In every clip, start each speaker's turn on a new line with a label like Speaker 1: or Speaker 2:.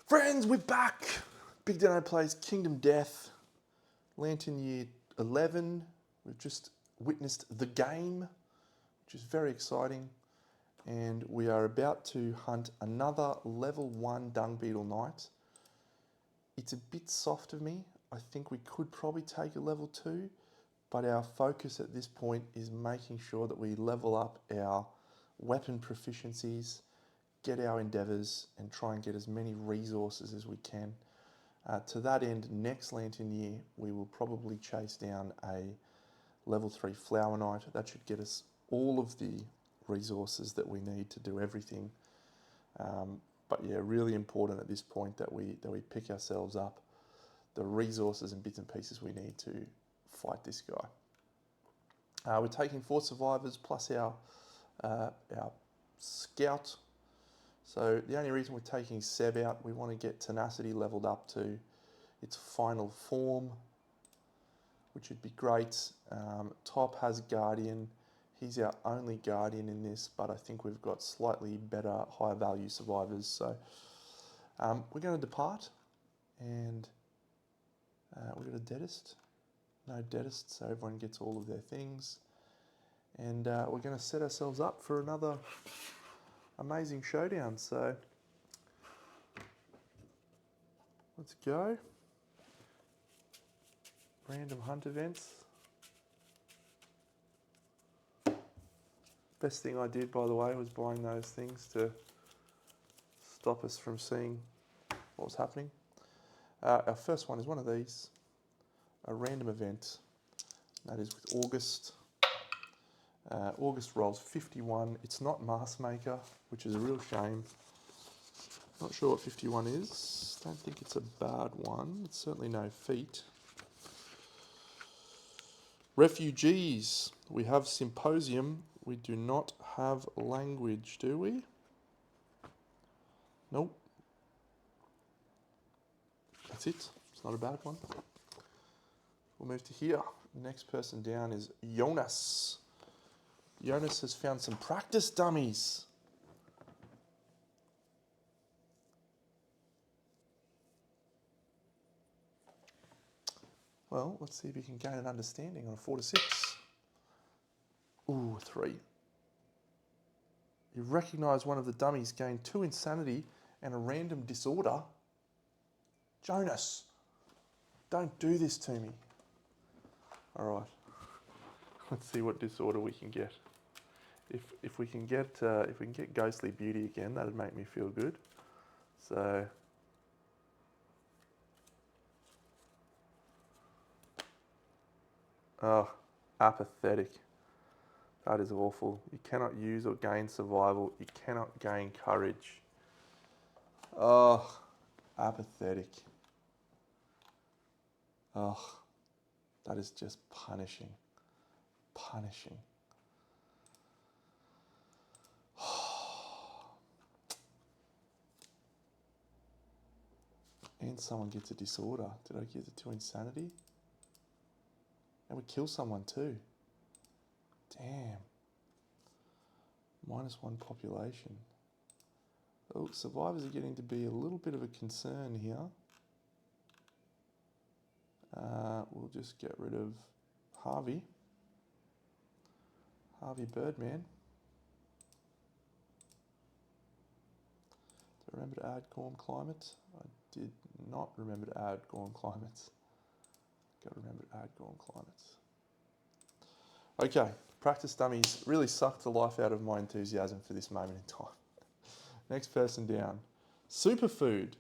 Speaker 1: Friends, we're back. Big Dano plays Kingdom Death, Lantern Year 11. We've just witnessed the game, which is very exciting. And we are about to hunt another level 1 Dung Beetle Knight. It's a bit soft of me. I think we could probably take a level 2, but our focus at this point is making sure that we level up our weapon proficiencies, get our endeavours, and try and get as many resources as we can. To that end, next Lantern Year, we will probably chase down a level 3 Flower Knight. That should get us all of the resources that we need to do everything. But yeah, really important at this point that we pick ourselves up the resources and bits and pieces we need to fight this guy. We're taking 4 survivors plus our scout. So the only reason we're taking Seb out, we want to get tenacity leveled up to its final form, which would be great. Top has Guardian. He's our only Guardian in this, but I think we've got slightly better, higher value survivors. So we're going to depart, and we've got a Deadist. No Deadist, so everyone gets all of their things. And we're going to set ourselves up for another amazing showdown. So let's go. Random hunt events. Best thing I did, by the way, was buying those things to stop us from seeing what was happening. Our first one is one of these, a random event. That is with August. August rolls 51. It's not Mask Maker, which is a real shame. Not sure what 51 is. Don't think it's a bad one. It's certainly no feat. Refugees. We have Symposium. We do not have language, do we? Nope. That's it. It's not a bad one. We'll move to here. Next person down is Jonas. Jonas has found some practice dummies. Well, let's see if you can gain an understanding on a 4 to 6. Ooh, 3. You recognise one of the dummies gained 2 insanity and a random disorder. Jonas, don't do this to me. All right, let's see what disorder we can get. If we can get Ghostly Beauty again, that'd make me feel good. So. Oh, apathetic. That is awful. You cannot use or gain survival. You cannot gain courage. Oh, apathetic. Oh, that is just punishing. Punishing. And someone gets a disorder. Did I get the 2 insanity? And we kill someone too. Damn. -1 population. Oh, survivors are getting to be a little bit of a concern here. We'll just get rid of Harvey. Harvey Birdman. Do I remember to add Gorm Climate? I did not remember to add Gorm Climates. Got to remember to add Gorm Climates. Okay, practice dummies really sucked the life out of my enthusiasm for this moment in time. Next person down. Superfood.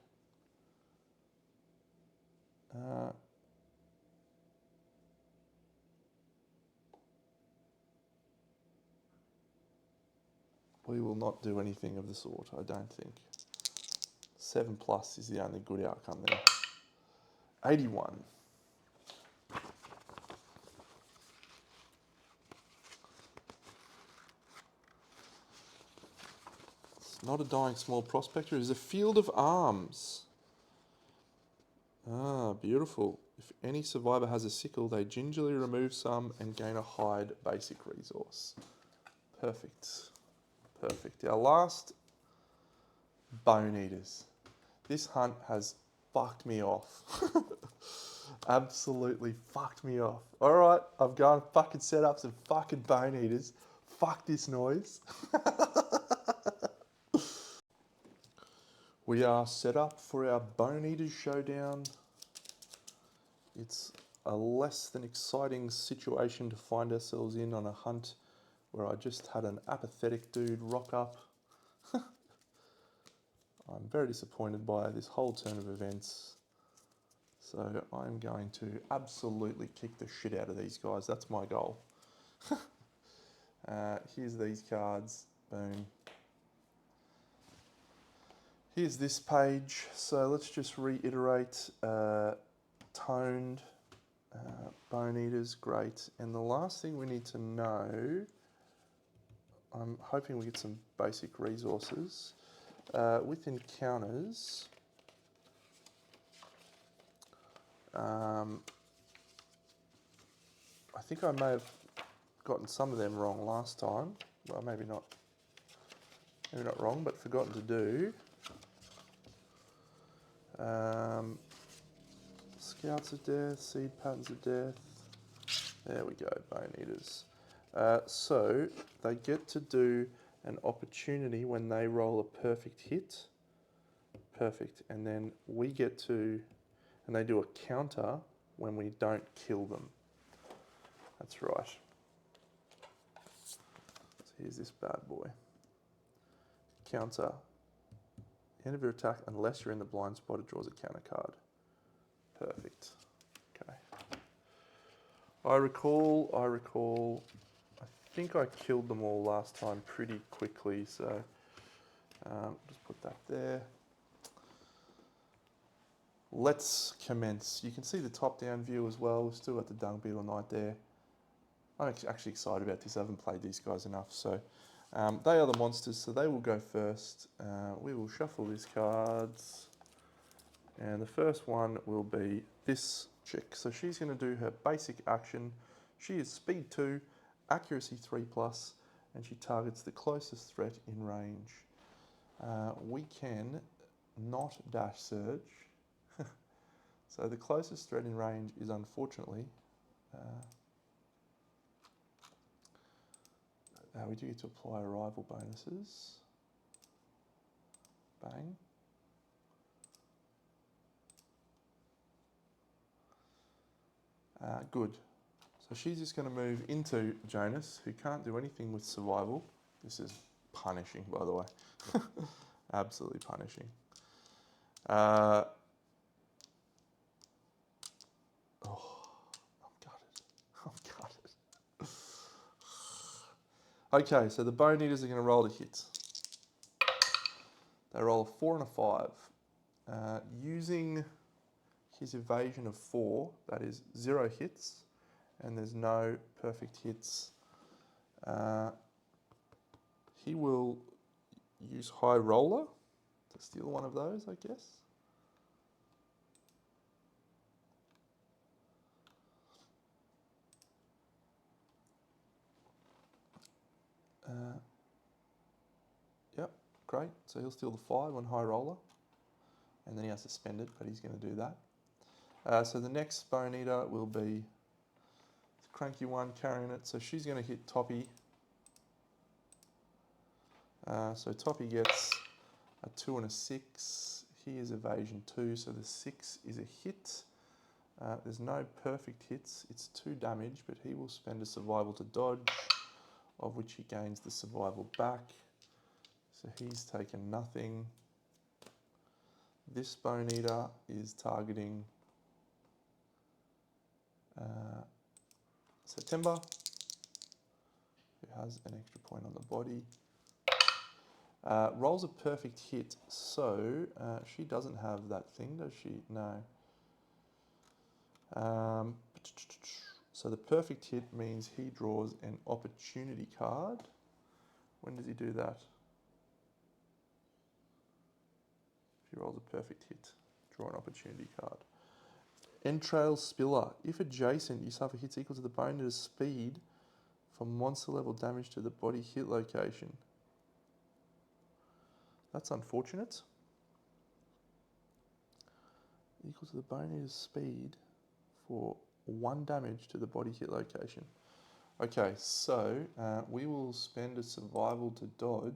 Speaker 1: We will not do anything of the sort, I don't think. 7+ is the only good outcome there. 81. It's not a dying small prospector, it is a field of arms. Ah, beautiful. If any survivor has a sickle, they gingerly remove some and gain a hide basic resource. Perfect. Perfect. Our last Bone Eaters. This hunt has fucked me off. Absolutely fucked me off. Alright, I've gone fucking set up some fucking bone eaters. Fuck this noise. We are set up for our bone eaters showdown. It's a less than exciting situation to find ourselves in on a hunt where I just had an apathetic dude rock up. I'm very disappointed by this whole turn of events. So I'm going to absolutely kick the shit out of these guys. That's my goal. Here's these cards. Boom. Here's this page. So let's just reiterate. Toned. Bone eaters, great. And the last thing we need to know, I'm hoping we get some basic resources. With encounters, I think I may have gotten some of them wrong last time. Well, maybe not wrong, but forgotten to do. Scouts of Death, Seed Patterns of Death. There we go, Bone Eaters. So they get to do an opportunity when they roll a perfect hit. Perfect. And then we get to, and they do a counter when we don't kill them. That's right. So here's this bad boy. Counter. End of your attack, unless you're in the blind spot, it draws a counter card. Perfect. Okay. I recall, I think I killed them all last time pretty quickly, so just put that there. Let's commence. You can see the top-down view as well. We've still got the Dung Beetle Knight there. I'm actually excited about this. I haven't played these guys enough, so they are the monsters, so they will go first. We will shuffle these cards, and the first one will be this chick. So she's going to do her basic action. She is speed 2, accuracy 3+, and she targets the closest threat in range. We can not dash surge. So the closest threat in range is unfortunately, we do get to apply arrival bonuses. Bang. Good. So she's just going to move into Jonas, who can't do anything with survival. This is punishing, by the way. Absolutely punishing. Oh, I'm gutted. I'm gutted. Okay, so the Bone Eaters are going to roll a hit. They roll a 4 and a 5. Using his evasion of 4, that is 0 hits, and there's no perfect hits. He will use High Roller to steal one of those, I guess. Yep, great. So he'll steal the 5 on High Roller, and then he has to spend it, but he's going to do that. So the next Bone Eater will be the cranky one carrying it. So she's going to hit Toppy. So Toppy gets a 2 and a 6. He is evasion 2, so the 6 is a hit. There's no perfect hits. It's 2 damage, but he will spend a survival to dodge, of which he gains the survival back. So he's taken nothing. This Bone Eater is targeting September, who has an extra point on the body. Rolls a perfect hit, so she doesn't have that thing, does she? No. So the perfect hit means he draws an opportunity card. When does he do that? If he rolls a perfect hit, draw an opportunity card. Entrail Spiller. If adjacent, you suffer hits equal to the Bone Eater's speed for monster level damage to the body hit location. That's unfortunate. equal to the Bone Eater's speed for 1 damage to the body hit location. Okay, so we will spend a survival to dodge,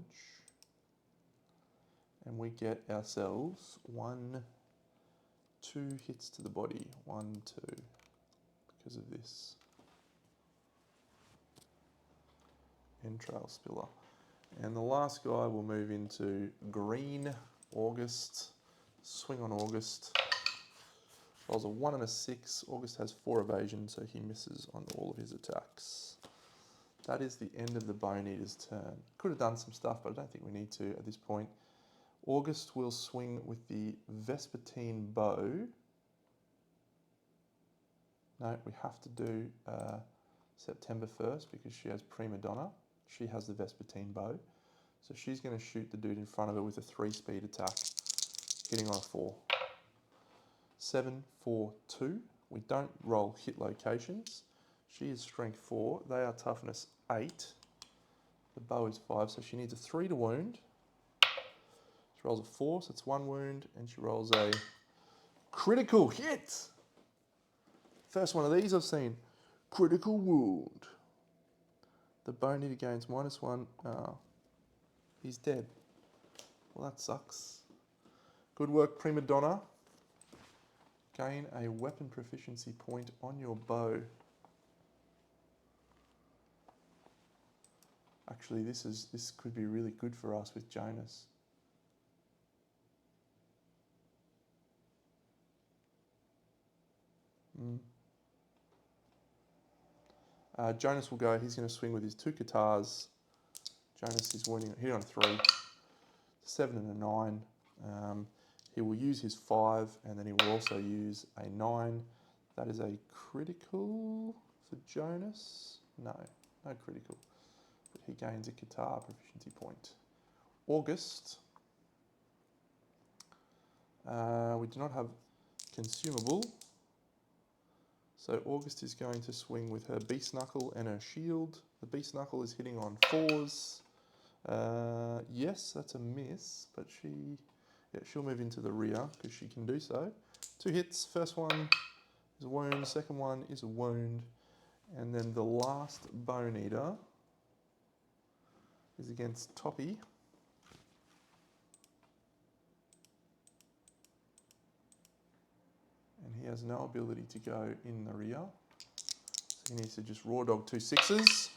Speaker 1: and we get ourselves 1, 2 hits to the body. 1, 2, because of this entrail spiller. And the last guy will move into Green August. Swing on August. Rolls a 1 and a 6. August has 4 evasion, so he misses on all of his attacks. That is the end of the Bone Eater's turn. Could have done some stuff, but I don't think we need to at this point. August will swing with the Vespertine bow. No, we have to do September 1st because she has Prima Donna. She has the Vespertine bow. So she's going to shoot the dude in front of her with a 3-speed attack, hitting on a 4. 7, 4, 2. We don't roll hit locations. She is strength 4. They are toughness 8. The bow is 5, so she needs a 3 to wound. She rolls a 4, so it's 1 wound, and she rolls a critical hit. First one of these I've seen. Critical wound. The Bone Eater gains -1. Oh, he's dead. Well, that sucks. Good work, Prima Donna. Gain a weapon proficiency point on your bow. Actually, this could be really good for us with Jonas. Jonas will go. He's going to swing with his 2 katars. Jonas is hitting on 3, 7 and a 9. He will use his 5, and then he will also use a 9. That is a critical for Jonas. No critical. But he gains a katar proficiency point. August. We do not have consumable. So August is going to swing with her Beast Knuckle and her shield. The Beast Knuckle is hitting on 4s. Yes, that's a miss, but she'll move into the rear because she can do so. 2 hits. First one is a wound. Second one is a wound. And then the last Bone Eater is against Toppy. And he has no ability to go in the rear. So he needs to just raw dog 2 6s.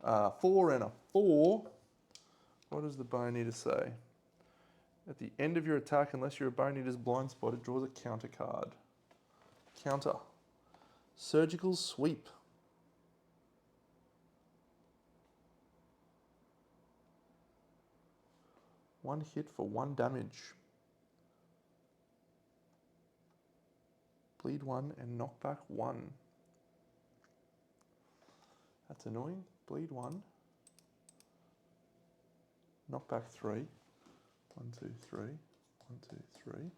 Speaker 1: 4 and a 4. What does the Bone Eater say? At the end of your attack, unless your Bone Eater's blind spot, it draws a counter card. Counter. Surgical Sweep. One hit for 1 damage. Bleed 1 and knock back 1. That's annoying. Bleed 1. Knock back 3. 1, 2, 3. 1, 2, 3.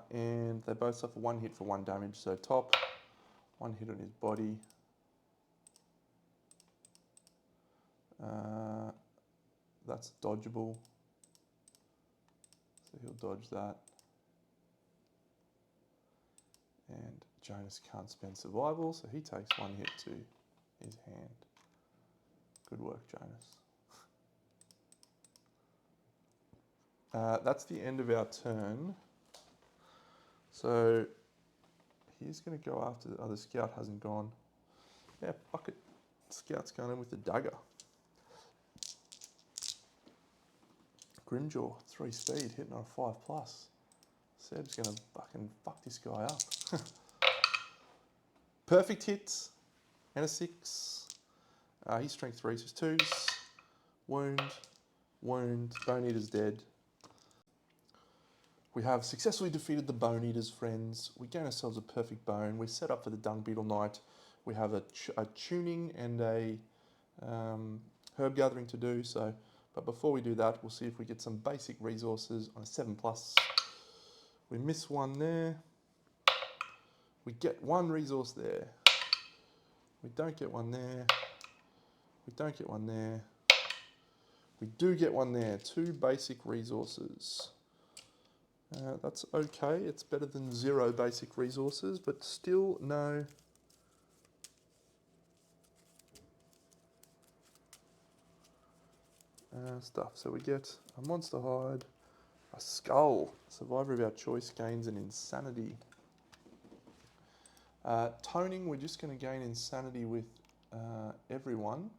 Speaker 1: And they both suffer 1 hit for 1 damage. So top, 1 hit on his body. That's dodgeable. So he'll dodge that. And Jonas can't spend survival, so he takes 1 hit to his hand. Good work, Jonas. That's the end of our turn. So he's going to go after the other scout hasn't gone. Yeah, fuck it. Scout's going in with the dagger. Grimjaw, 3 speed, hitting on a 5+. Seb's going to fucking fuck this guy up. Perfect hits and a 6. He's strength 3, so it's 2s. Wound, wound, Bone Eater's dead. We have successfully defeated the Bone Eaters, friends. We gain ourselves a perfect bone. We're set up for the Dung Beetle Knight. We have a tuning and a herb gathering to do. But before we do that, we'll see if we get some basic resources on a 7+. We miss 1 there. We get 1 resource there. We don't get 1 there. We don't get one there. We do get one there. 2 basic resources. That's okay. It's better than 0 basic resources, but still no. Stuff. So we get a monster hide, a skull. Survivor of our choice gains an insanity. Toning, we're just going to gain insanity with everyone.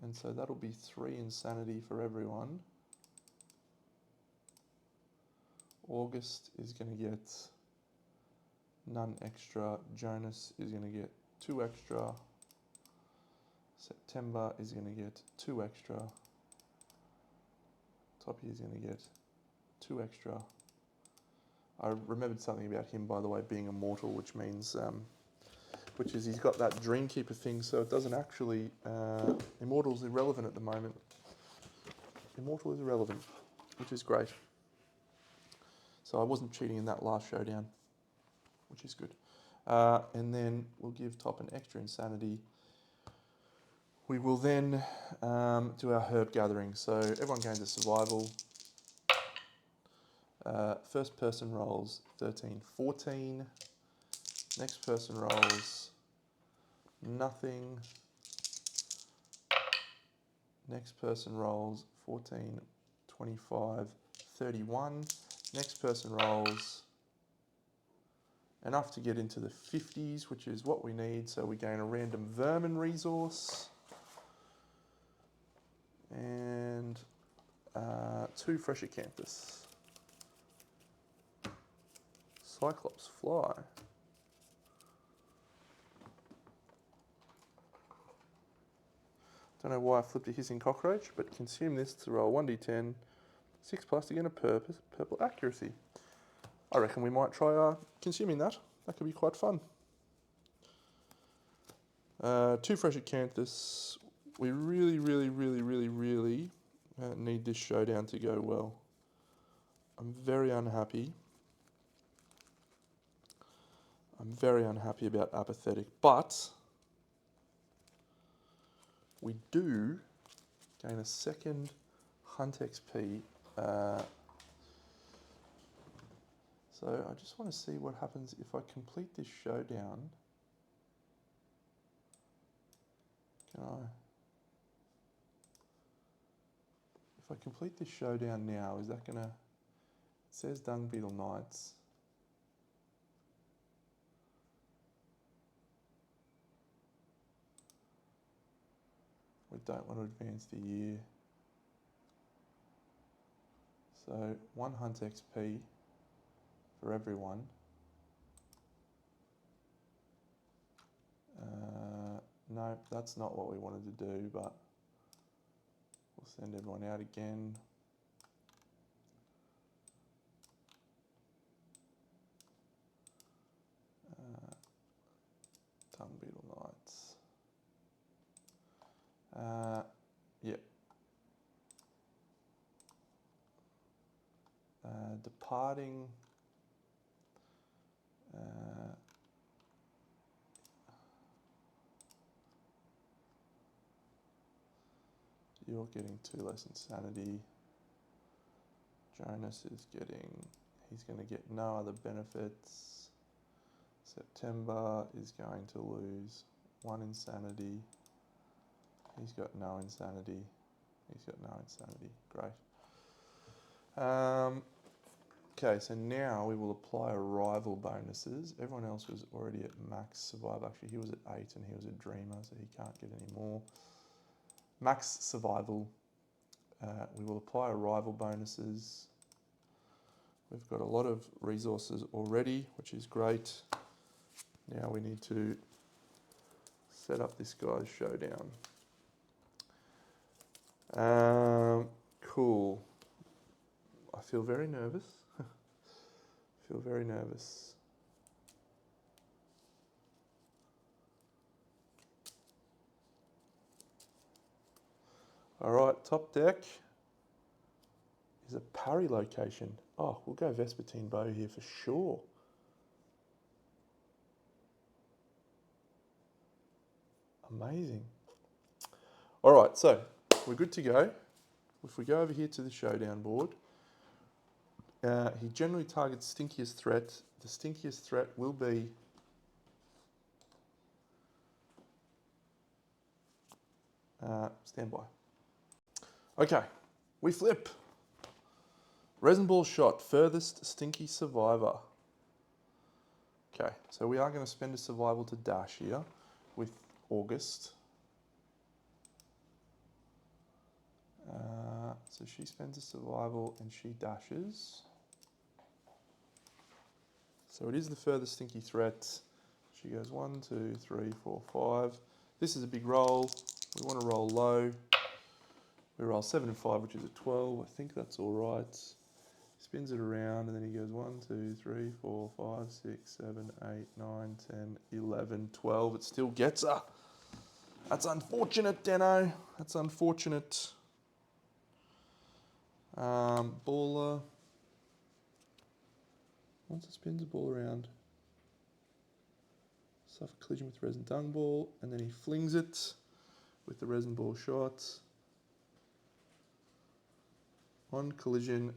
Speaker 1: And so that'll be 3 insanity for everyone. August is going to get none extra. Jonas is going to get 2 extra. September is going to get 2 extra. Toppy is going to get 2 extra. I remembered something about him, by the way, being immortal, which means, which is he's got that Dreamkeeper thing, so it doesn't actually, Immortal's irrelevant at the moment. Immortal is irrelevant, which is great. So I wasn't cheating in that last showdown, which is good. And then we'll give Top an extra insanity. We will then do our herb gathering. So everyone gains a survival. First person rolls 13, 14. Next person rolls nothing. Next person rolls 14, 25, 31. Next person rolls enough to get into the 50s, which is what we need. So we gain a random vermin resource. And 2 fresh acanthus. Cyclops fly. Don't know why I flipped a hissing cockroach, but consume this to roll 1d10, 6 plus to get a purple accuracy. I reckon we might try consuming that. That could be quite fun. 2 fresh acanthus. We really need this showdown to go well. I'm very unhappy. I'm very unhappy about apathetic, but we do gain a second Hunt XP. So I just want to see what happens if I complete this showdown. Can I? If I complete this showdown now, is that gonna? It says Dung Beetle Knights. We don't want to advance the year. So 1 Hunt XP for everyone. No, that's not what we wanted to do, but we'll send everyone out again. Dung Beetle Knights. Yep. Departing. You're getting 2 less insanity. Jonas is getting, he's going to get no other benefits. September is going to lose 1 insanity. He's got no insanity. He's got no insanity. Great. Okay, so now we will apply arrival bonuses. Everyone else was already at max survival. Actually, he was at 8 and he was a dreamer, so he can't get any more. Max survival. We will apply arrival bonuses. We've got a lot of resources already, which is great. Now we need to set up this guy's showdown. Cool. I feel very nervous. Feel very nervous. All right, top deck is a parry location. Oh, we'll go Vespertine Bow here for sure. Amazing. All right, so we're good to go. If we go over here to the showdown board, he generally targets stinkiest threat. The stinkiest threat will be standby. Okay, we flip. Resin ball shot, furthest stinky survivor. Okay, so we are going to spend a survival to dash here with August. So she spends a survival and she dashes. So it is the furthest stinky threat. She goes 1, 2, 3, 4, 5. This is a big roll. We want to roll low. We roll 7 and 5, which is a 12. I think that's all right. Spins it around and then he goes 1, 2, 3, 4, 5, 6, 7, 8, 9, 10, 11, 12. It still gets her. That's unfortunate, Deno. That's unfortunate. Baller. Once it spins the ball around, suffer collision with resin dung ball, and then he flings it with the resin ball shot. On collision,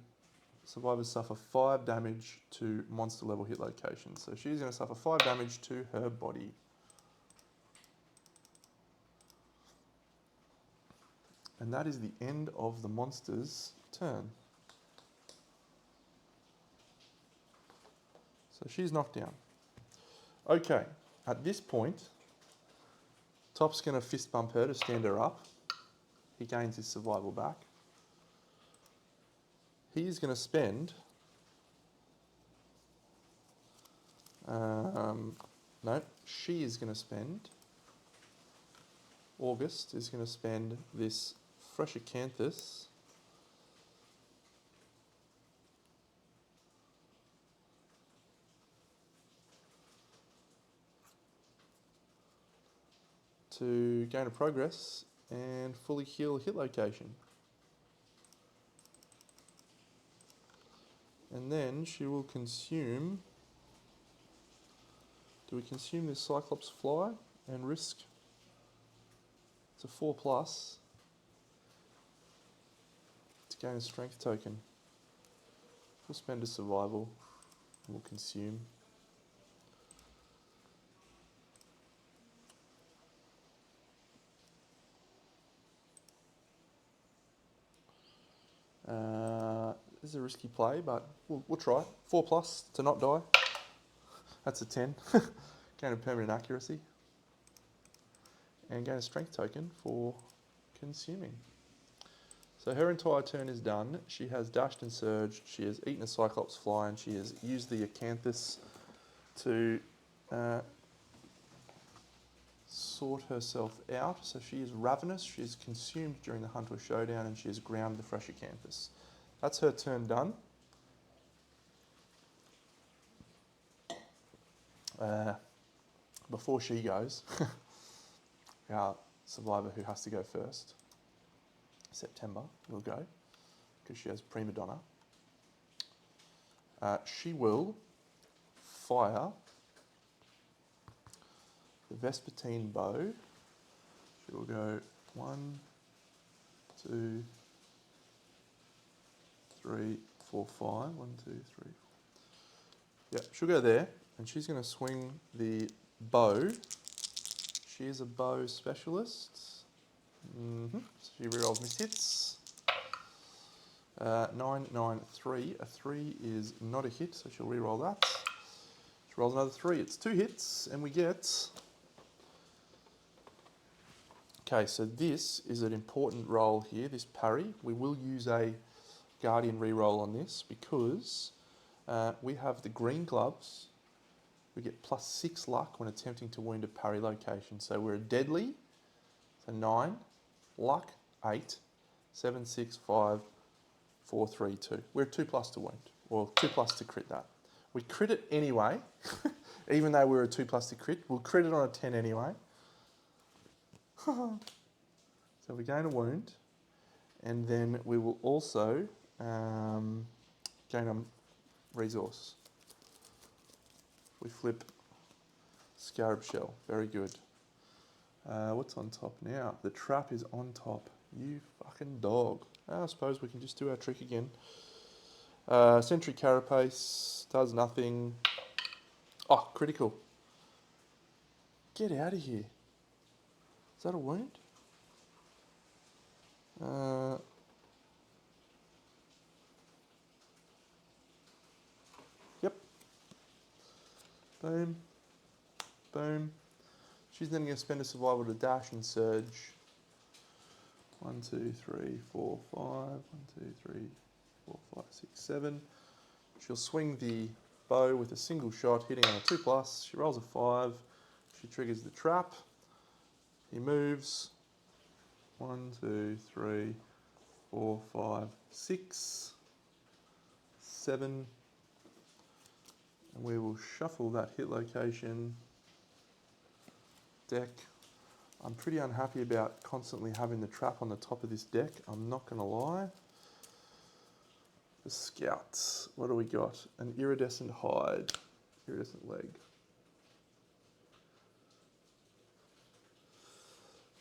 Speaker 1: survivors suffer 5 damage to monster level hit locations. So she's going to suffer 5 damage to her body. And that is the end of the monster's turn. So she's knocked down. Okay, at this point, Top's going to fist bump her to stand her up. He gains his survival back. He's going to spend... no, she is going to spend... August is going to spend this fresh acanthus to gain a progress and fully heal a hit location. And then she will consume... Do we consume this Cyclops fly and risk... It's a 4+. To gain a strength token. We'll spend a survival and we'll consume. This is a risky play, but we'll try it. 4+ to not die. That's a 10. Gain a permanent accuracy. And gain a strength token for consuming. So her entire turn is done. She has dashed and surged. She has eaten a Cyclops fly and she has used the acanthus to sort herself out. So she is ravenous. She is consumed during the hunt or showdown and she has ground the fresh acanthus. That's her turn done. Before she goes, our survivor who has to go first, September, will go, because she has prima donna. She will fire the Vespertine bow. She will go 1, 2, 3, 4, 5. 1, 2, 3. Yeah, she'll go there, and she's going to swing the bow. She is a bow specialist. So she rerolls miss hits. 9, 9, 3. A 3 is not a hit, so she'll reroll that. She rolls another 3. It's 2 hits, and we get... Okay, so this is an important roll here, this parry. We will use a Guardian reroll on this because we have the green gloves. We get +6 luck when attempting to wound a parry location. So we're a deadly, so 9, luck 8, 7, 6, 5, 4, 3, 2. We're 2+ to wound, or 2+ to crit that. We crit it anyway, even though we're a 2+ to crit. We'll crit it on a 10 anyway. So we gain a wound, and then we will also gain a resource. We flip Scarab Shell, very good. What's on top now? The trap is on top. You fucking dog. I suppose we can just do our trick again. Sentry carapace does nothing. Oh, critical. Get out of here. Is that a wound? Yep. Boom. Boom. She's then going to spend a survival to dash and surge. 1, 2, 3, 4, 5. 1, 2, 3, 4, 5, 6, 7. She'll swing the bow with a single shot, hitting on a 2+. She rolls a 5. She triggers the trap. He moves. 1, 2, 3, 4, 5, 6, 7. And we will shuffle that hit location deck. I'm pretty unhappy about constantly having the trap on the top of this deck. I'm not going to lie. The Scout. What do we got? An iridescent hide. Iridescent leg.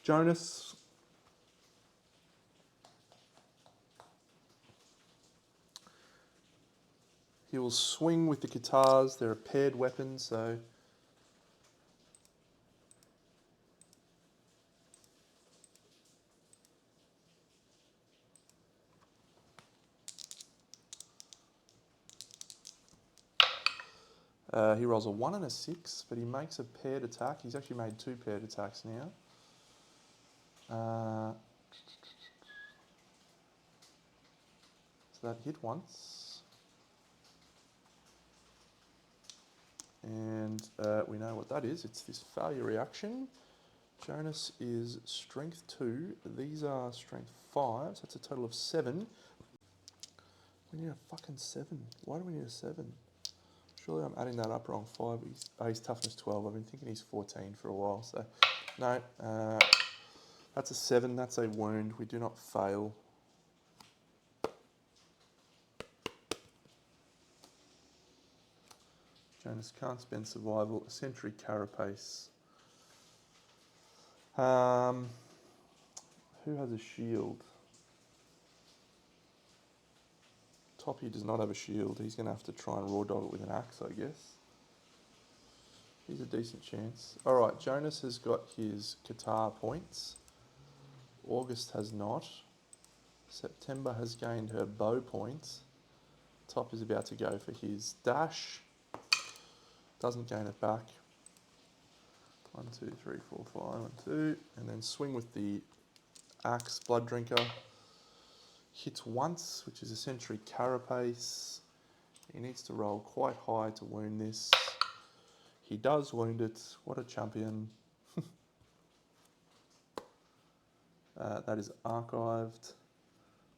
Speaker 1: Jonas. He will swing with the guitars. They're a paired weapon, so... he rolls a 1 and a 6, but he makes a paired attack. He's actually made 2 paired attacks now. So that hit once. And we know what that is. It's this failure reaction. Jonas is strength 2. These are strength 5. So that's a total of 7. We need a fucking 7. Why do we need a 7? Surely I'm adding that up wrong. 5. He's toughness 12. I've been thinking he's 14 for a while. So no, that's a 7. That's a wound. We do not fail. Jonas can't spend survival. A sentry carapace. Who has a shield? Toppy does not have a shield. He's going to have to try and raw dog it with an axe, I guess. He's a decent chance. Alright, Jonas has got his guitar points. August has not. September has gained her bow points. Top is about to go for his dash. Doesn't gain it back. 1, 2, 3, 4, 5, 1, 2. And then swing with the axe, Blood Drinker. Hits once, which is a sentry carapace. He needs to roll quite high to wound this. He does wound it. What a champion. That is archived.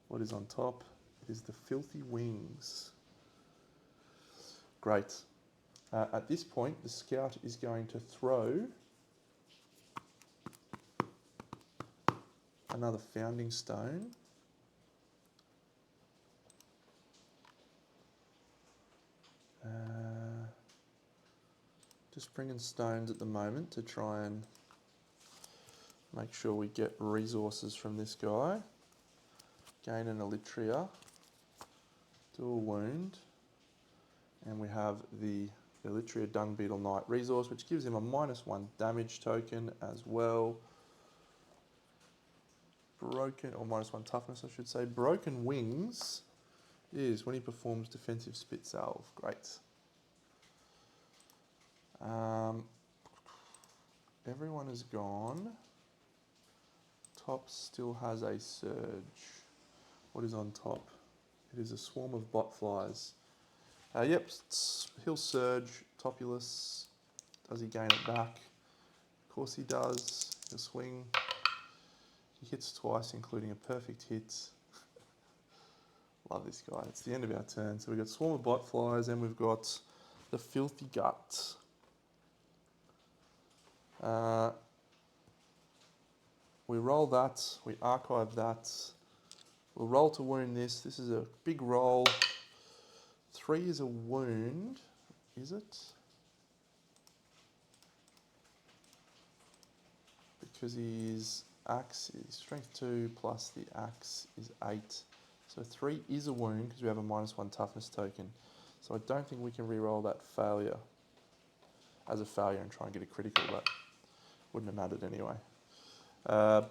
Speaker 1: What is on top? It is the Filthy Wings. Great. At this point, the Scout is going to throw another Founding Stone. Just bringing stones at the moment to try and make sure we get resources from this guy. Gain an Elytria. Do a wound. And we have the Elytria Dung Beetle Knight resource, which gives him a -1 damage token as well. Broken, or -1 toughness, I should say. Broken Wings is when he performs defensive spit salve. Great. Everyone is gone. Top still has a surge. What is on top? It is a swarm of botflies. Yep, he'll surge. Topulus. Does he gain it back? Of course he does. He'll swing. He hits twice, including a perfect hit. Love this guy. It's the end of our turn. So we've got swarm of botflies and we've got the Filthy Gut. We roll that. We archive that. We'll roll to wound this. This is a big roll. 3 is a wound. Is it? because his axe is strength 2 plus the axe is 8. So 3 is a wound because we have a -1 toughness token. So I don't think we can re-roll that failure as a failure and try and get a critical, but wouldn't have mattered anyway.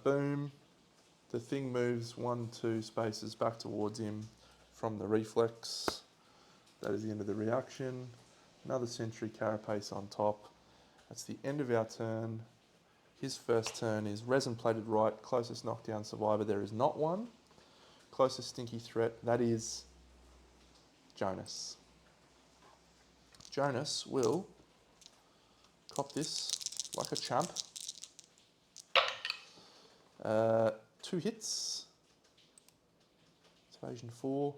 Speaker 1: Boom. The thing moves 1, 2 spaces back towards him from the reflex. That is the end of the reaction. Another sentry carapace on top. That's the end of our turn. His first turn is resin plated right, closest knockdown survivor. There is not one. Closest stinky threat, that is Jonas. Jonas will cop this like a champ. 2 hits. Evasion 4.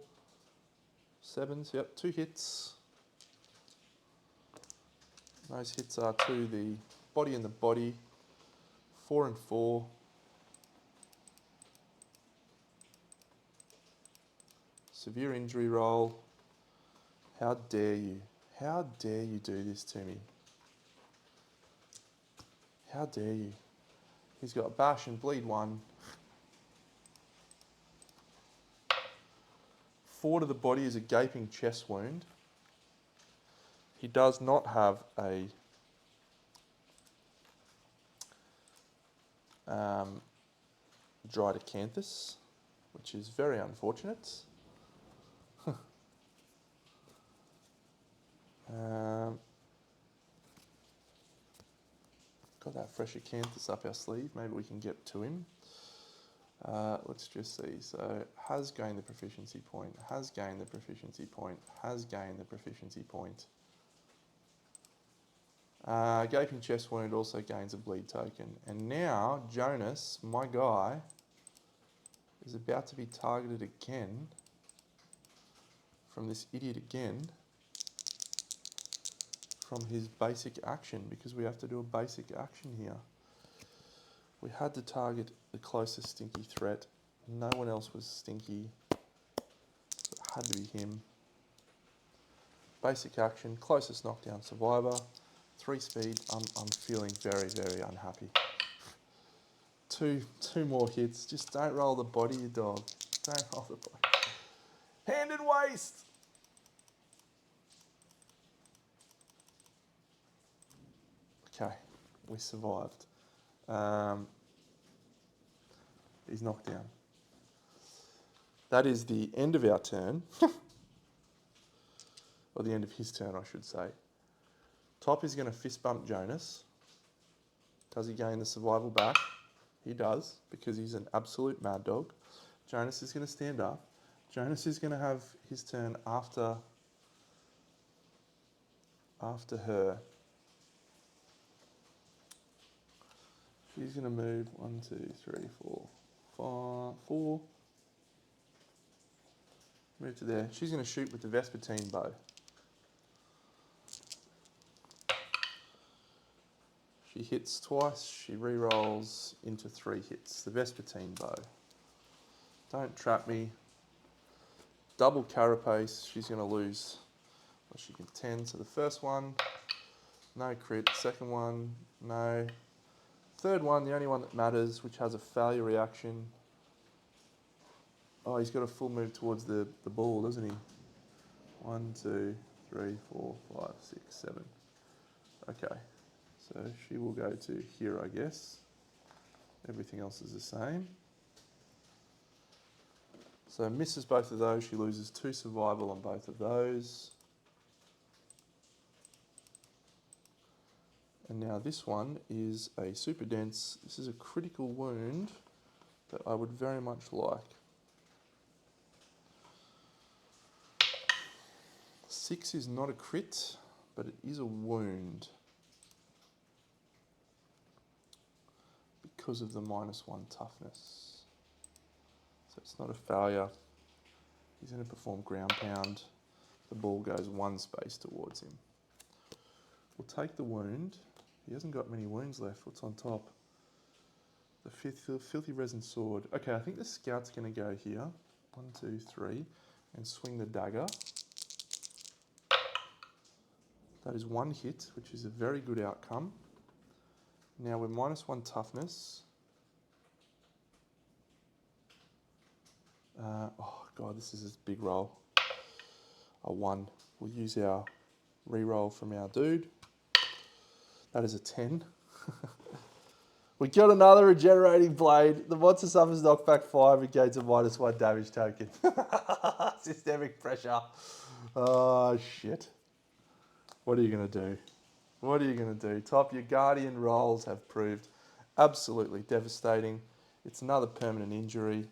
Speaker 1: 7s, yep, 2 hits. Those hits are to the body and the body. 4 and 4. Severe injury roll. How dare you? How dare you do this to me? How dare you? He's got bash and bleed 1. 4 to the body is a gaping chest wound. He does not have a dried acanthus, which is very unfortunate. Got that fresh acanthus up our sleeve. Maybe we can get to him. Let's just see. So has gained the proficiency point, has gained the proficiency point, has gained the proficiency point. Gaping chest wound also gains a bleed token. And now Jonas, my guy, is about to be targeted again from this idiot again from his basic action, because we have to do a basic action here. We had to target the closest stinky threat. No one else was stinky. So it had to be him. Basic action, closest knockdown survivor. 3 speed. I'm feeling very, very unhappy. Two more hits. Just don't roll the body, you dog. Don't roll the body. Hand and waist. Okay, we survived. He's knocked down. That is the end of our turn. Or the end of his turn, I should say. Top is going to fist bump Jonas. Does he gain the survival back? He does, because he's an absolute mad dog. Jonas is going to stand up. Jonas is going to have his turn after her. She's going to move 1, 2, 3, 4, 4. Move to there. She's going to shoot with the Vespertine bow. She hits twice, she re-rolls into 3 hits. The Vespertine bow. Don't trap me. Double carapace, she's going to lose. Well, she can 10. So the first one, no crit. Second one, no. Third one, the only one that matters, which has a failure reaction. Oh, he's got a full move towards the ball, doesn't he? 1, 2, 3, 4, 5, 6, 7. Okay. So she will go to here, I guess. Everything else is the same. So misses both of those. She loses 2 survival on both of those. And now this one is a super dense. This is a critical wound that I would very much like. 6 is not a crit, but it is a wound. Because of the -1 toughness. So it's not a failure. He's going to perform ground pound. The ball goes 1 space towards him. We'll take the wound. He hasn't got many wounds left. What's on top? The filthy resin sword. Okay, I think the scout's going to go here. 1, 2, 3. And swing the dagger. That is 1 hit, which is a very good outcome. Now we're -1 toughness. Oh God, this is a big roll. A 1. We'll use our re-roll from our dude. That is a 10. We got another regenerating blade. The monster suffers knockback 5 and gains a -1 damage token. Systemic pressure. Oh shit. What are you going to do? What are you going to do? Top, your Guardian rolls have proved absolutely devastating. It's another permanent injury.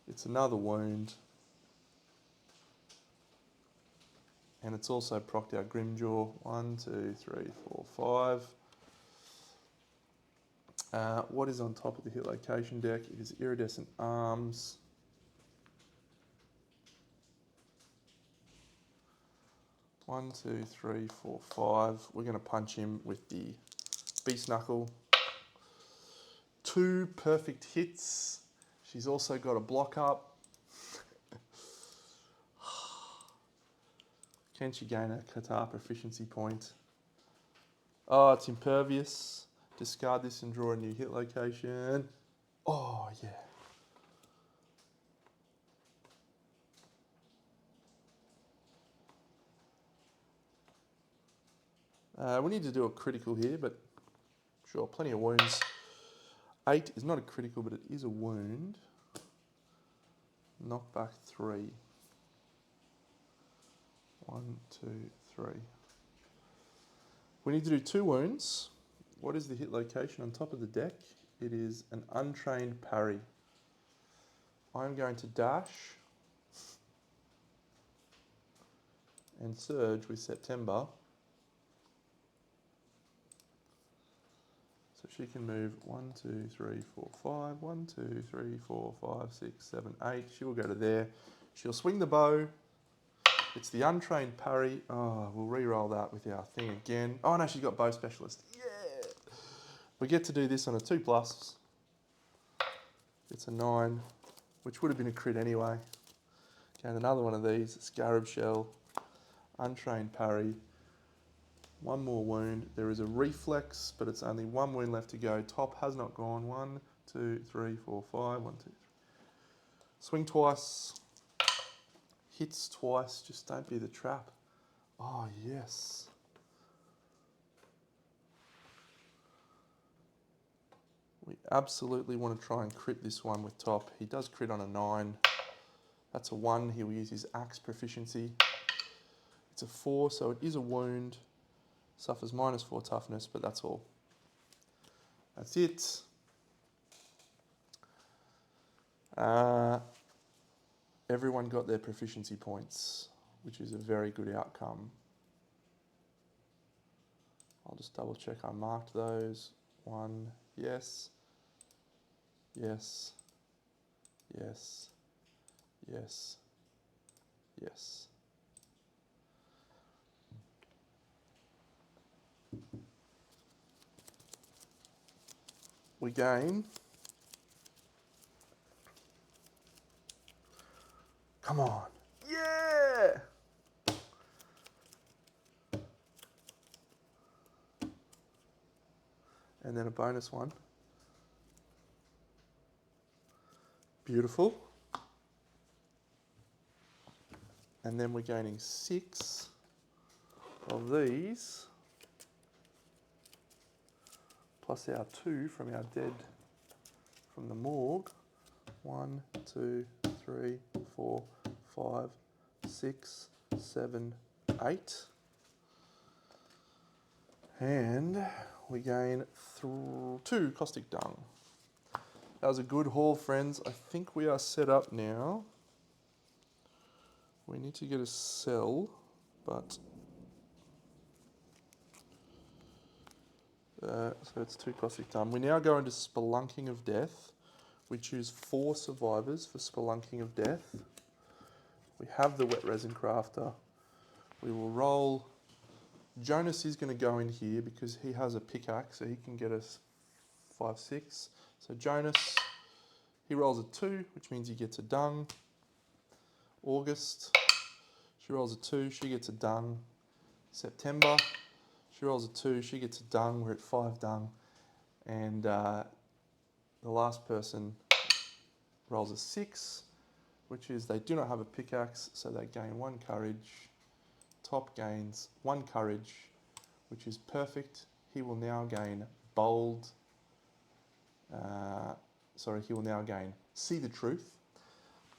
Speaker 1: It's another wound. And it's also procced our Grimjaw. 1, 2, 3, 4, 5. What is on top of the hit location deck? It is Iridescent Arms. One, 2, 3, 4, 5. We're going to punch him with the Beast Knuckle. 2 perfect hits. She's also got a block up. Can she gain a Qatar proficiency point? Oh, it's impervious. Discard this and draw a new hit location. Oh, yeah. We need to do a critical here, but sure, plenty of wounds. 8 is not a critical, but it is a wound. Knockback 3. 1, 2, 3. We need to do 2 wounds. What is the hit location on top of the deck? It is an untrained parry. I'm going to dash and surge with September. So she can move 1, 2, 3, 4, 5. 1, 2, 3, 4, 5, 6, 7, 8. She will go to there. She'll swing the bow. It's the untrained parry. Oh, we'll re-roll that with our thing again. Oh no, she's got bow specialist. Yeah! We get to do this on a 2+. It's a 9, which would have been a crit anyway. Okay, and another one of these. Scarab Shell. Untrained parry. 1 more wound. There is a reflex, but it's only 1 wound left to go. Top has not gone. 1, 2, 3, 4, 5. 1, 2, 3. Swing twice. Hits twice. Just don't be the trap. Oh, yes. We absolutely want to try and crit this one with Top. He does crit on a 9. That's a 1. He'll use his axe proficiency. It's a 4, so it is a wound. Suffers -4 toughness, but that's all. That's it. Everyone got their proficiency points, which is a very good outcome. I'll just double check I marked those. 1, yes, yes, yes, yes, yes. We gain. Come on. Yeah! And then a bonus 1. Beautiful. And then we're gaining 6 of these, plus our 2 from our dead from the morgue. 1, 2, 3, 4, 5, 6, 7, 8. And we gain 2 caustic dung. That was a good haul, friends. I think we are set up now. We need to get a cell, but so it's 2 caustic dung. We now go into Spelunking of Death. We choose 4 survivors for Spelunking of Death. We have the Wet Resin Crafter. We will roll. Jonas is going to go in here because he has a pickaxe, so he can get us 5, 6. So Jonas, he rolls a 2, which means he gets a dung. August, she rolls a 2, she gets a dung. September, she rolls a 2, she gets a dung. We're at 5 dung. And the last person rolls a 6, which is they do not have a pickaxe, so they gain 1 courage. Top gains 1 courage, which is perfect. He will now gain bold. He will now gain see the truth.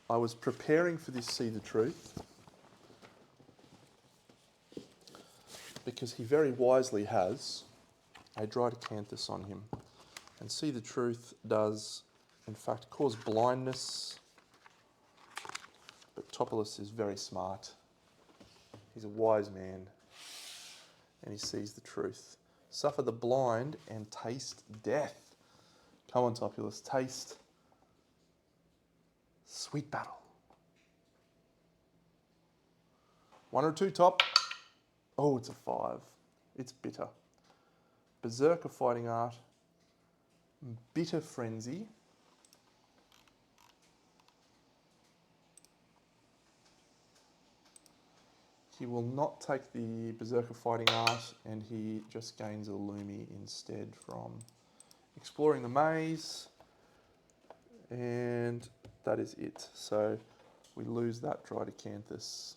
Speaker 1: I was preparing for this see the truth because he very wisely has a dried acanthus on him. And see the truth does, in fact, cause blindness. But Topolus is very smart. He's a wise man. And he sees the truth. Suffer the blind and taste death. Come on, Topolus, taste sweet battle. 1 or 2 top. Oh, it's a 5. It's bitter. Berserker fighting art. Bitter frenzy. He will not take the Berserker fighting art, and he just gains a Lumi instead from exploring the maze. And that is it. So we lose that dried acanthus.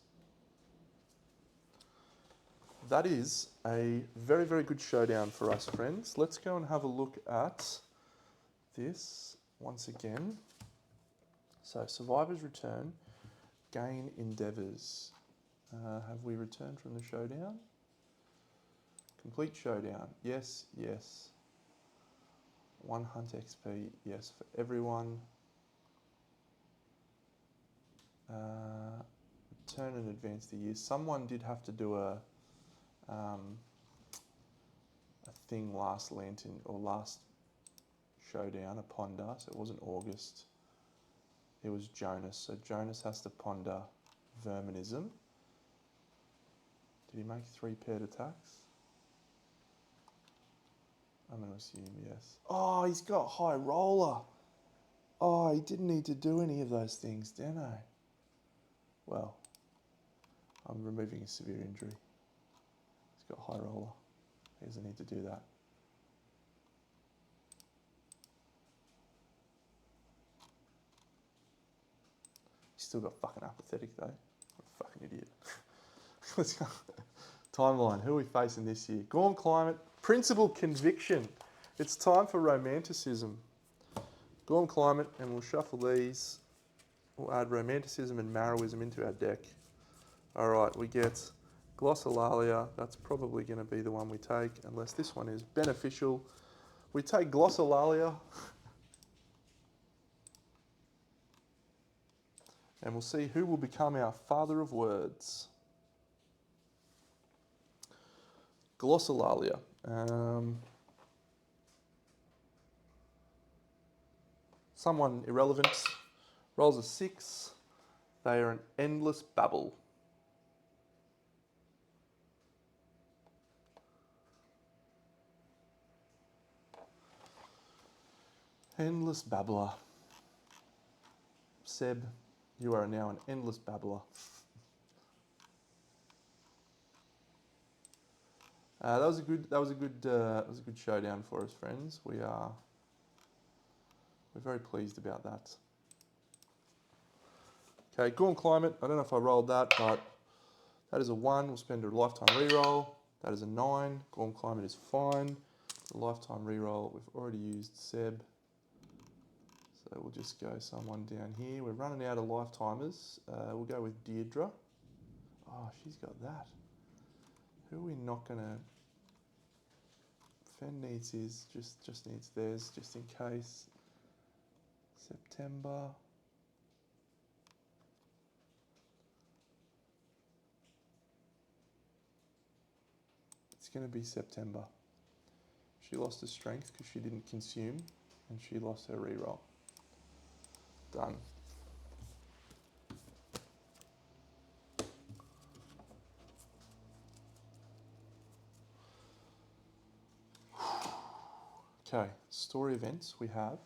Speaker 1: That is a very, very good showdown for us, friends. Let's go and have a look at this once again. So, survivors return, gain endeavours. Have we returned from the showdown? Complete showdown. Yes, yes. 1 hunt XP. Yes, for everyone. Return and advance the years. Someone did have to do a thing last Lantern or last showdown, a ponder. So it wasn't August. It was Jonas. So Jonas has to ponder Verminism. Did he make 3 paired attacks? I'm going to assume yes. Oh, he's got high roller. Oh, he didn't need to do any of those things, didn't I? Well, I'm removing a severe injury. He's got high roller. He doesn't need to do that. He's still got fucking apathetic though. What a fucking idiot. Let's go. Timeline. Who are we facing this year? Gorm Climate. Principal Conviction. It's time for Romanticism. Gorm Climate, and we'll shuffle these. We'll add Romanticism and Marrowism into our deck. Alright, we get Glossolalia. That's probably going to be the one we take, unless this one is beneficial. We take Glossolalia. And we'll see who will become our father of words. Glossolalia. Someone irrelevant rolls a 6. They are an endless babble. Endless babbler. Seb, you are now an endless babbler. That was a good showdown for us, friends. We're very pleased about that. Okay, Gorm Climate. I don't know if I rolled that, but that is a 1. We'll spend a lifetime reroll. That is a 9. Gorm Climate is fine. The lifetime reroll. We've already used Seb. So we'll just go someone down here. We're running out of lifetimers. We'll go with Deirdre. Oh, she's got that. Who are we not going to... Fen needs his, just needs theirs, just in case. September. It's going to be September. She lost her strength because she didn't consume, and she lost her reroll. Done. Okay, story events. We have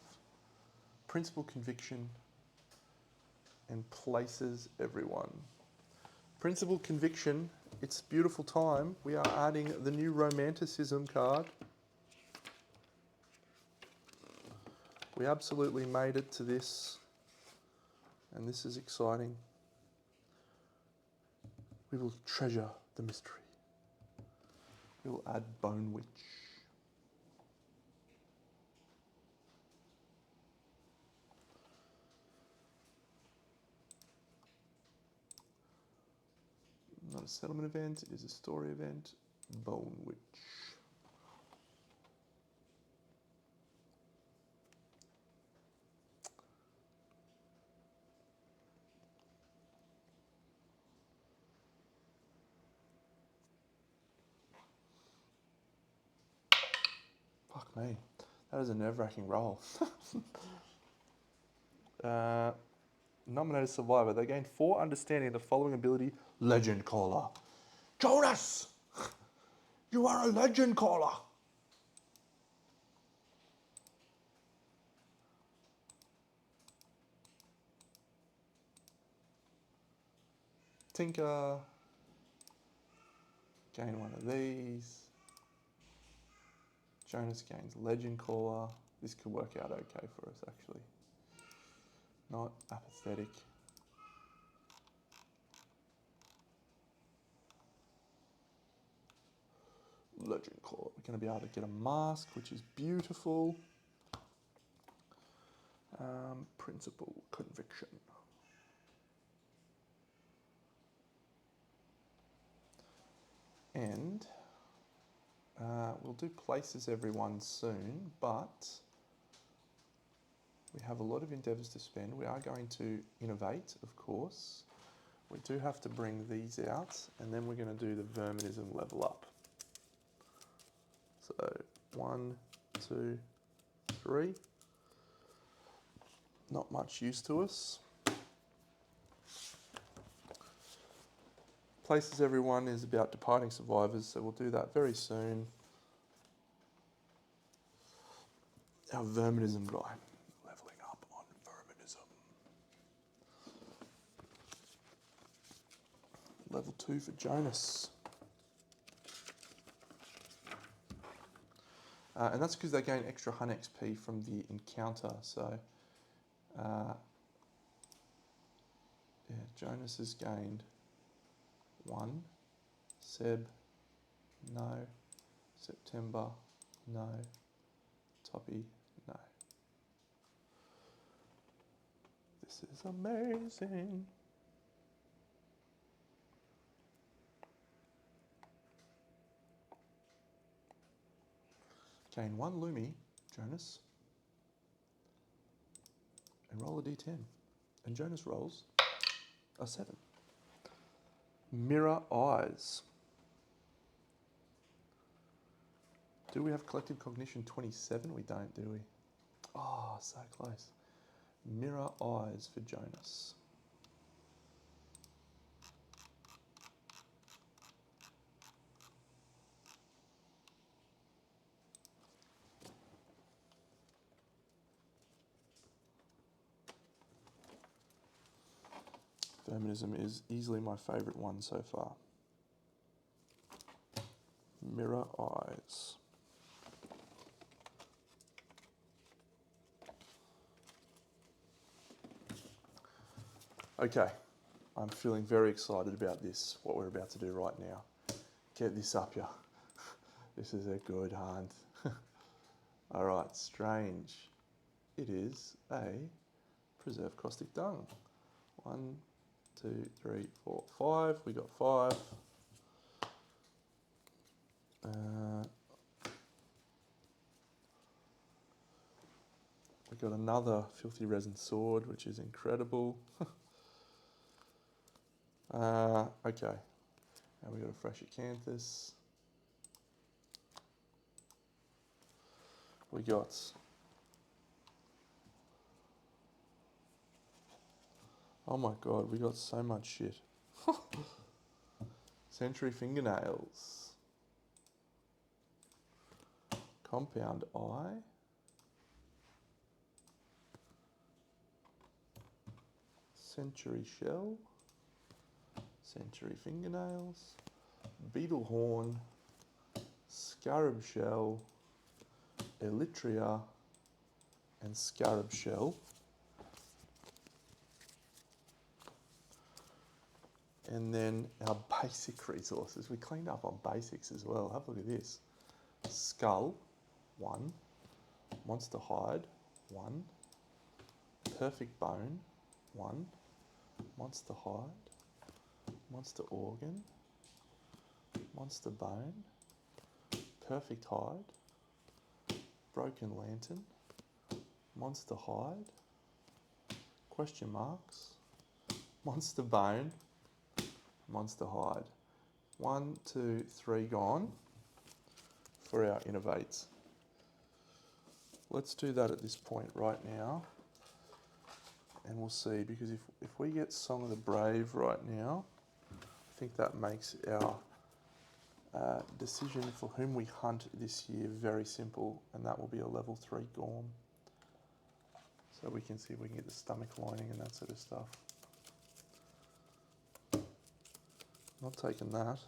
Speaker 1: Principal Conviction and Places Everyone. Principal Conviction, it's beautiful time. We are adding the new Romanticism card. We absolutely made it to this, and this is exciting. We will treasure the mystery. We will add Bone Witch. Not a settlement event, it is a story event. Bone Witch. Fuck me, that is a nerve-wracking roll. Nominated survivor. They gained 4 understanding of the following ability. Legend Caller. Jonas! You are a Legend Caller! Tinker. Gain one of these. Jonas gains Legend Caller. This could work out okay for us, actually. Not apathetic. Legend Caller. We're going to be able to get a mask, which is beautiful. Principal Conviction. And we'll do places everyone soon, but we have a lot of endeavours to spend. We are going to innovate, of course. We do have to bring these out, and then we're going to do the Verminism level up. So 1, 2, 3. Not much use to us. Places everyone is about departing survivors, so we'll do that very soon. Our Verminism guy, leveling up on Verminism. Level 2 for Jonas. And that's because they gain extra Hun XP from the encounter, so yeah, Jonas has gained 1, Seb, no, September, no, Toppy, no. This is amazing. Gain 1 Lumi, Jonas, and roll a d10. And Jonas rolls a 7. Mirror Eyes. Do we have Collective Cognition 27? We don't, do we? Oh, so close. Mirror Eyes for Jonas. Feminism is easily my favourite one so far. Mirror Eyes. Okay, I'm feeling very excited about this, what we're about to do right now. Get this up here. This is a good hunt. All right, strange. It is a preserved caustic dung. 1, 2, 3, 4, 5. We got 5. We got another filthy resin sword, which is incredible. Okay, now we got a fresh acanthus. We got oh my god, we got so much shit. Century fingernails. Compound eye. Century shell. Century fingernails. Beetle horn. Scarab shell. Elytria. and scarab shell. And then our basic resources. We cleaned up on basics as well. Have a look at this. Skull, 1. Monster hide, 1. Perfect bone, 1. Monster hide. Monster organ. Monster bone. Perfect hide. Broken lantern. Monster hide. Question marks. Monster bone. Monster hide. 1, 2, 3 gone for our innovates. Let's do that at this point right now, and we'll see, because if we get Song of the Brave right now, I think that makes our decision for whom we hunt this year very simple, and that will be a level 3 Gorm. So we can see if we can get the stomach lining and that sort of stuff. Not taking that.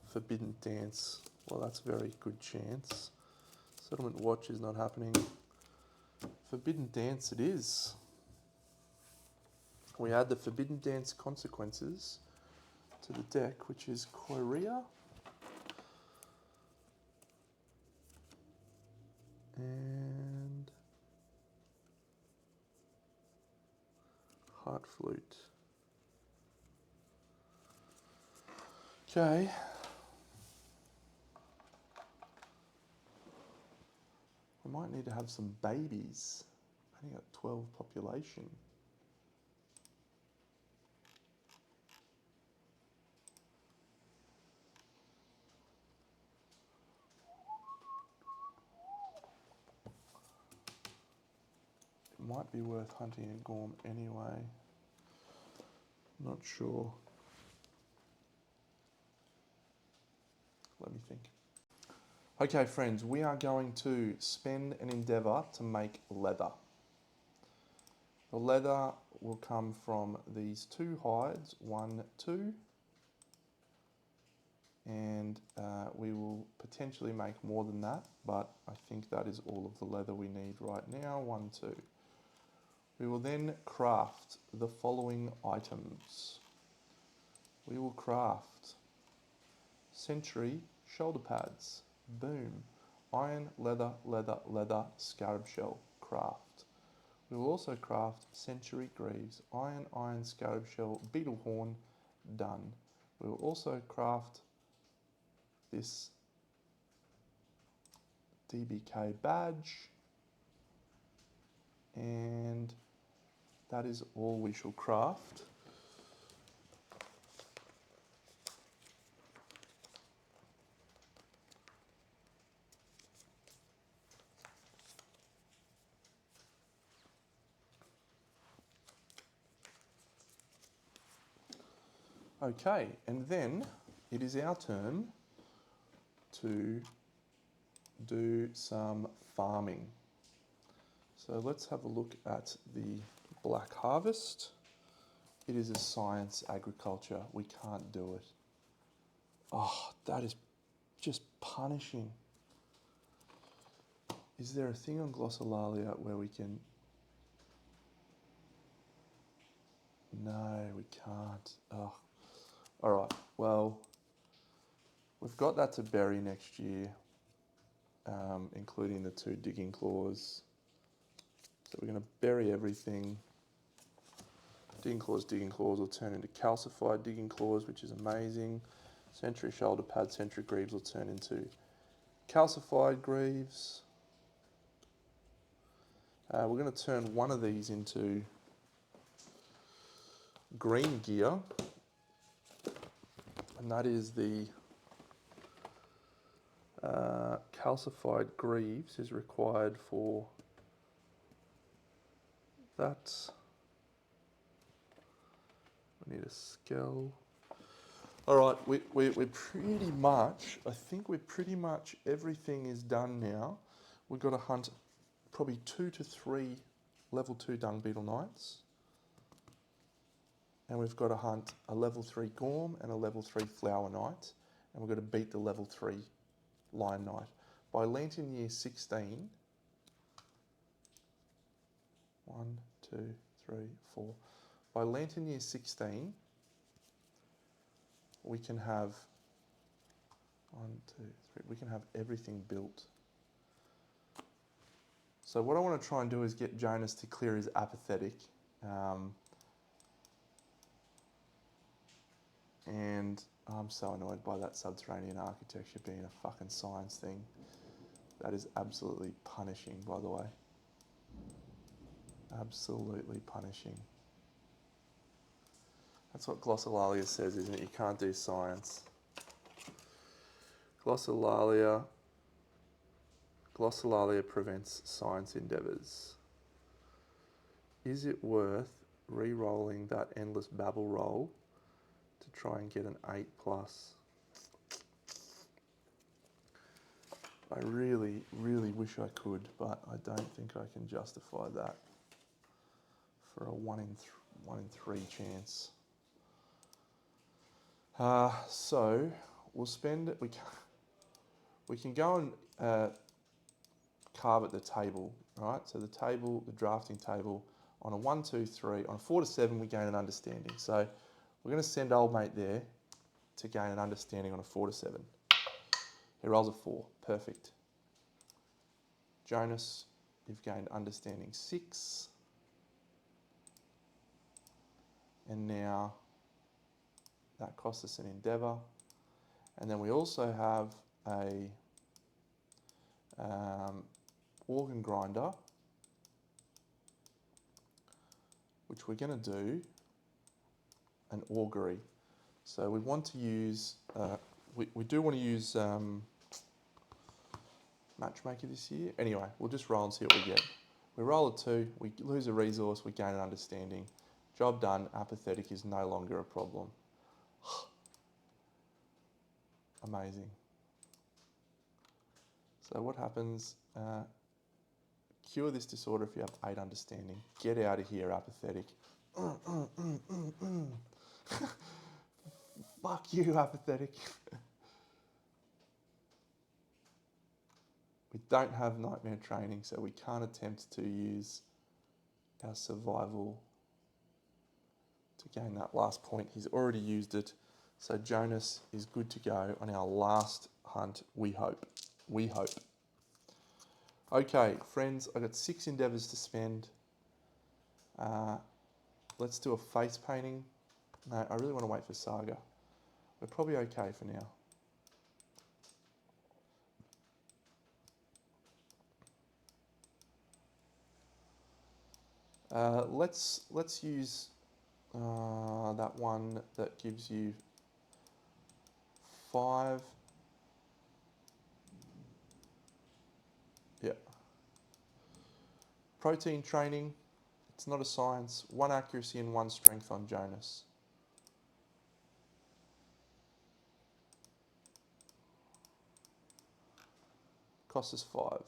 Speaker 1: Forbidden Dance. Well, that's a very good chance. Settlement Watch is not happening. Forbidden Dance it is. We add the Forbidden Dance consequences to the deck, which is Korea. And Heart Flute. Okay. We might need to have some babies. I only got 12 population. It might be worth hunting a Gorm anyway. Not sure. Let me think. Okay, friends, we are going to spend an endeavour to make leather. The leather will come from these 2 hides, 1, 2, and we will potentially make more than that, but I think that is all of the leather we need right now, 1, 2. We will then craft the following items. We will craft Sentry shoulder pads, boom, iron, leather, leather, leather, scarab shell, craft. We will also craft Century Greaves, iron, iron, scarab shell, beetle horn, done. We will also craft this DBK badge, and that is all we shall craft. Okay, and then it is our turn to do some farming. So let's have a look at the Black Harvest. It is a science agriculture. We can't do it. Oh, that is just punishing. Is there a thing on Glossolalia where we can... No, we can't. Oh. All right, well, we've got that to bury next year, including the 2 digging claws. So we're going to bury everything. Digging claws will turn into calcified digging claws, which is amazing. Sentry shoulder pad, Sentry Greaves will turn into calcified greaves. We're going to turn one of these into green gear, and that is the calcified greaves is required for that. We need a skull. All right, we're pretty much, I think we're pretty much, everything is done now. We've got to hunt probably 2 to 3 level 2 dung beetle knights. And we've got to hunt a level 3 Gorm and a level 3 Flower Knight. And we've got to beat the level 3 Lion Knight. By Lantern Year 16, 1, 2, 3, 4. By Lantern Year 16, we can have 1, 2, 3. We can have everything built. So what I want to try and do is get Jonas to clear his apathetic. And I'm so annoyed by that subterranean architecture being a fucking science thing. That is absolutely punishing, by the way. Absolutely punishing. That's what glossolalia says, isn't it? You can't do science. Glossolalia prevents science endeavours. Is it worth re-rolling that endless babble roll to try and get an 8+? I really, really wish I could, but I don't think I can justify that for a 1 in 3 chance. So we'll spend. We can go and carve at the table, right? So the table, the drafting table, on a 1, 2, 3, on a 4 to 7, we gain an understanding. So we're going to send old mate there to gain an understanding on a 4 to 7. He rolls a 4, perfect. Jonas, you've gained understanding 6. And now that costs us an endeavour. And then we also have a organ grinder, which we're going to do an augury. So we want to use, we do want to use matchmaker this year. Anyway, we'll just roll and see what we get. We roll a 2, we lose a resource, we gain an understanding. Job done, apathetic is no longer a problem. Amazing. So what happens, cure this disorder if you have 8 understanding. Get out of here, apathetic. Fuck you, apathetic. We don't have nightmare training, so we can't attempt to use our survival to gain that last point. He's already used it. So Jonas is good to go on our last hunt, we hope. We hope. Okay, friends, I've got 6 endeavours to spend. Let's do a face painting. No, I really want to wait for Saga. We're probably okay for now. Let's use that one that gives you 5. Yeah. Protein training. It's not a science. 1 accuracy and 1 strength on Jonas. Costs us 5.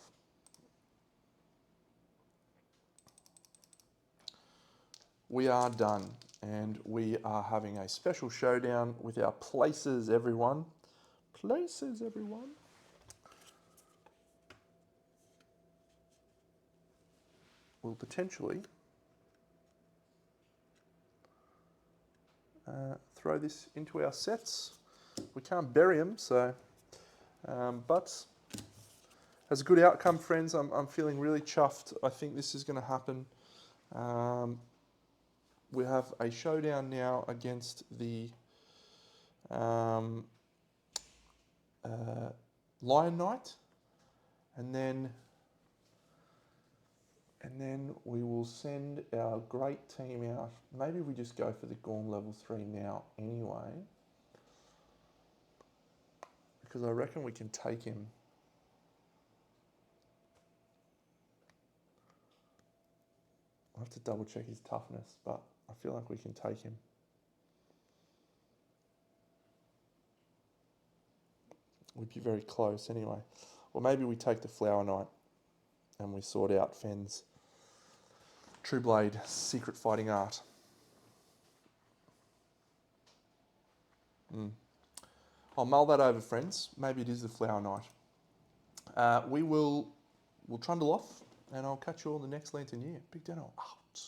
Speaker 1: We are done, and we are having a special showdown with our places, everyone. Places, everyone. We'll potentially throw this into our sets. We can't bury them, so, but as a good outcome, friends, I'm feeling really chuffed. I think this is going to happen. We have a showdown now against the Lion Knight, and then we will send our great team out. Maybe we just go for the Gorm level 3 now anyway, because I reckon we can take him. I'll have to double check his toughness, but I feel like we can take him. We'd be very close anyway. Or maybe we take the Flower Knight and we sort out Fenn's True Blade secret fighting art. I'll mull that over, friends. Maybe it is the Flower Knight. we'll trundle off, and I'll catch you all in the next Lantern Year. Big Dano out.